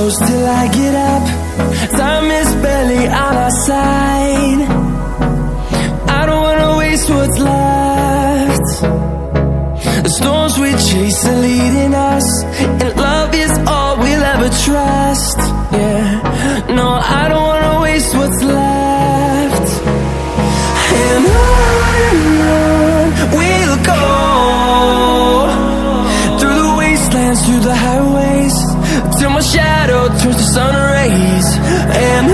close till I get up. Time is barely on our side. I don't wanna waste what's left. The storms we chase are leading us, and love is all we'll ever trust. Yeah, no, I don't wanna waste what's left. And on we'll go, through the wastelands, through the highways, till my shadow turns to sun rays. And